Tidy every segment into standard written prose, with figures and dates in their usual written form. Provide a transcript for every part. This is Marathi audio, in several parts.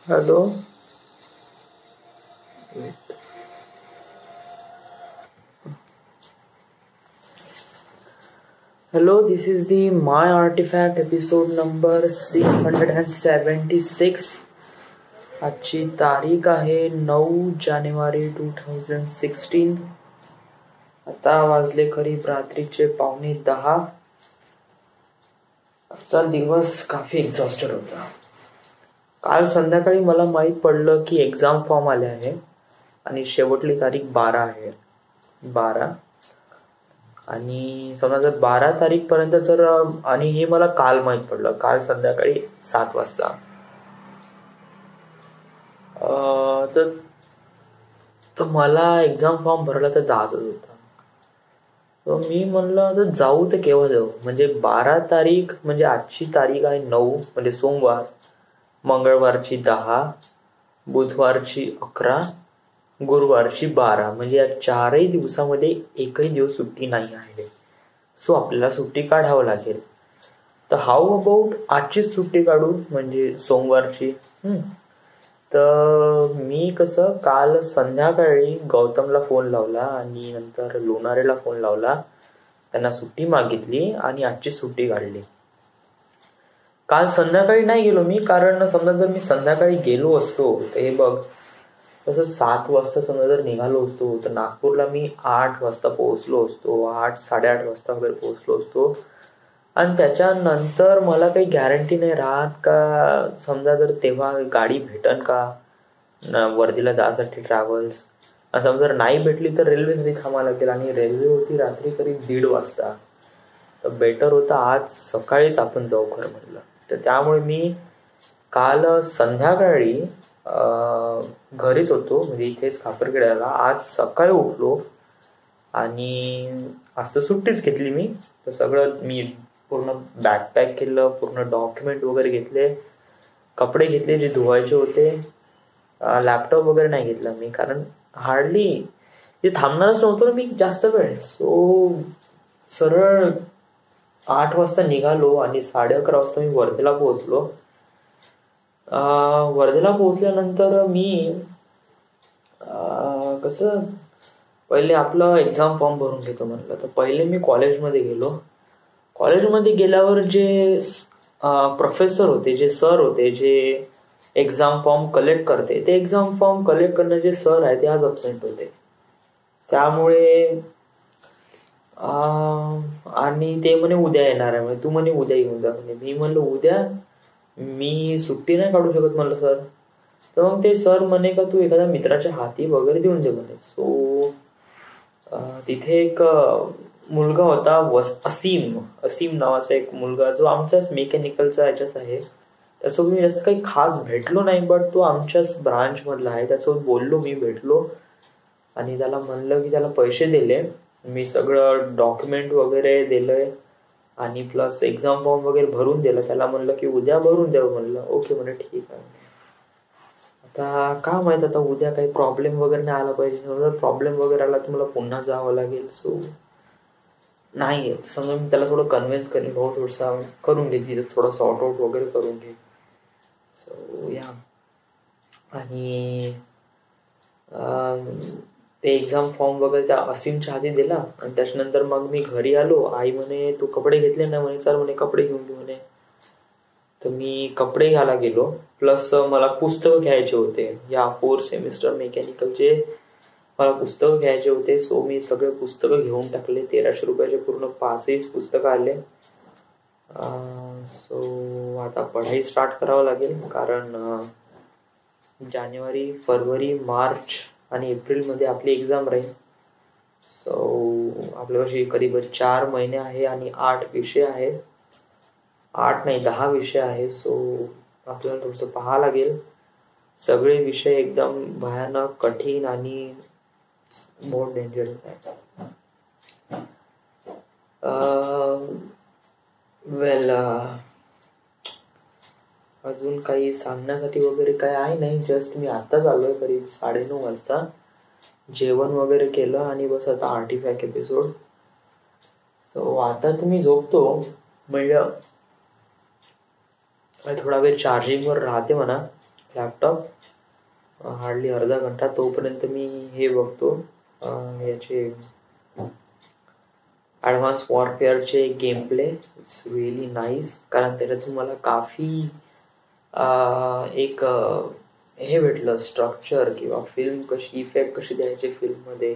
Hello. Hello, this is the My Artifact episode number 676. आजची तारीख आहे 9 जानेवारी 2016. आता वाजले करीब रात्रीचे 9:15. आजचा दिवस काफी एक्झॉस्टेड होता. काल संध्याकाळी मला माहीत पडलं की एक्झाम फॉर्म आले आहे आणि शेवटली तारीख 12 आहे. 12 आणि समजा जर 12 तारीख पर्यंत जर आणि हे मला काल माहीत पडलं, काल संध्याकाळी 7 वाजता. तर मला एक्झाम फॉर्म भरला तर जायचंच होता. तर मी म्हणलं तर जाऊ तर केव्हा जाऊ, म्हणजे 12 तारीख म्हणजे आजची तारीख आहे 9 म्हणजे सोमवार, मंगळवारची 10, बुधवारची 11, गुरुवारची 12, म्हणजे या 4 दिवसामध्ये एकही दिवस सुट्टी नाही आहे. सो आपल्याला सुट्टी काढावं लागेल. तर हाऊ अबाउट आजचीच सुट्टी काढू, म्हणजे सोमवारची. तर मी कसं काल संध्याकाळी गौतमला फोन लावला आणि नंतर लोणारेला फोन लावला, त्यांना सुट्टी मागितली आणि आजची सुट्टी काढली. काल संध्याकाळी नाही गेलो मी, कारण समजा जर मी संध्याकाळी गेलो असतो तर हे बघ तसं 7 वाजता समजा जर निघालो असतो तर नागपूरला मी 8 वाजता पोहोचलो असतो, 8 साडेआठ वाजता वगैरे पोहोचलो असतो. आणि त्याच्यानंतर मला काही गॅरंटी नाही राहत का समजा जर तेव्हा गाडी भेटन का वर्धेला जायसाठी ट्रॅव्हल्स. समजा जर नाही भेटली तर रेल्वेसाठी थांबावं लागेल आणि रेल्वे होती रात्री करीब 1:30 वाजता. तर बेटर होतं आज सकाळीच आपण जाऊ खरं म्हणलं. तर त्यामुळे मी काल संध्याकाळी घरीच होतो, म्हणजे इथेच खापरखेड्याला. आज सकाळी उठलो आणि आज तर सुट्टीच घेतली मी. तर सगळं मी पूर्ण बॅकपॅक केलं, पूर्ण डॉक्युमेंट वगैरे घेतले, कपडे घेतले जे धुवायचे होते. लॅपटॉप वगैरे नाही घेतला मी, कारण हार्डली ते थांबणारच नव्हतं ना मी जास्त वेळ. सो सरळ 8 वाजता निघालो आणि 11:30 वाजता मी वर्धेला पोहोचलो. वर्धेला पोहोचल्यानंतर मी कसं पहिले आपलं एक्झाम फॉर्म भरून घेतो म्हणलं. तर पहिले मी कॉलेजमध्ये गेलो. कॉलेजमध्ये गेल्यावर जे प्रोफेसर होते, जे सर होते, जे एक्झाम फॉर्म कलेक्ट करते, ते एक्झाम फॉर्म कलेक्ट करणारे जे सर आहे ते आज अब्सेंट होते. त्यामुळे आणि ते म्हणे उद्या येणार आहे, तू म्हणे उद्या येऊन जा म्हणे. मी म्हणलं उद्या मी सुट्टी नाही काढू शकत म्हणलं सर. तर मग ते सर म्हणे का तू एखाद्या मित्राच्या हाती वगैरे देऊन दे म्हणे. सो तिथे एक मुलगा होता असीम नावाचा एक मुलगा, जो आमच्याच मेकॅनिकलचा याच्याच आहे. त्यासोबत मी जास्त काही खास भेटलो नाही, बट तो आमच्याच ब्रांच मधला आहे. त्यासोबत बोललो, मी भेटलो आणि त्याला म्हणलं की त्याला पैसे दिले, मी सगळं डॉक्युमेंट वगैरे दिलंय आणि प्लस एक्झाम फॉर्म वगैरे भरून दिलं. त्याला म्हणलं की उद्या भरून द्यावं म्हणलं. ओके म्हणे ठीक आहे. आता का माहित आता उद्या काही प्रॉब्लेम वगैरे नाही आला पाहिजे. जर प्रॉब्लेम वगैरे आला तर मला पुन्हा जावं लागेल. सो नाही येत. समजा मी त्याला थोडं कन्व्हिन्स करेन, भाऊ थोडसा करून घे तिथे, थोडं सॉर्ट आउट वगैरे करून घे. सो या आणि ते एक्झाम फॉर्म वगैरे त्या असीमच्या हाती दिला आणि त्याच्यानंतर मग मी घरी आलो. आई म्हणे तू कपडे घेतले ना म्हणे, चल म्हणे कपडे घेऊन घेऊ म्हणे. तर मी कपडे घ्यायला गेलो, प्लस मला पुस्तकं घ्यायचे होते. या 4 सेमिस्टर मेकॅनिकलचे मला पुस्तकं घ्यायचे होते. सो मी सगळे पुस्तकं घेऊन टाकले. 1300 रुपयाचे पूर्ण 5 पुस्तकं आले. सो आता पढाई स्टार्ट करावं लागेल, कारण जानेवारी, फरवरी, मार्च आणि एप्रिलमध्ये आपली एक्झाम राहील. सो आपल्यापाशी करीब 4 महिने आहे आणि 8 विषय आहे. 8 नाही 10 विषय आहे. सो आपल्याला थोडंसं पाहावं लागेल. सगळे विषय एकदम भयानक कठीण आणि बहुत डेंजरस आहे. वेल अजून काही सांगण्यासाठी वगैरे काय आहे नाही. जस्ट मी आत्ताच आलोय करीब 9:30 वाजता. जेवण वगैरे केलं आणि बस आता आर्टिफॅक्ट एपिसोड. सो आता तुम्ही झोपतो, म्हणजे थोडा वेळ चार्जिंगवर राहते म्हणा. लॅपटॉप हार्डली अर्धा घंटा. तोपर्यंत मी हे बघतो याचे ॲडव्हान्स वॉरफेअरचे game play. It's really nice, कारण त्याच्यातून मला काफी एक हे भेटलं स्ट्रक्चर किंवा फिल्म कशी इफेक्ट कशी द्यायचे फिल्ममध्ये.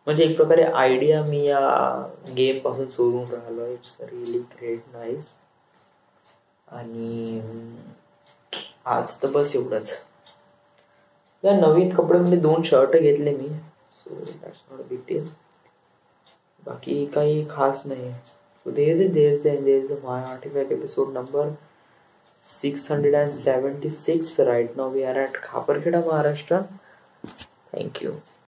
म्हणजे एक प्रकारे आयडिया मी या गेम पासून सोडून राहिलो. It's really great nice. आणि आज तर बस एवढंच. या नवीन कपड्यामध्ये 2 शर्ट घेतले मी, so that's not a big deal. बाकी काही खास नाही. So there's the My Artifact episode number 676. Right now we are at Khaparkheda, Maharashtra. Thank you.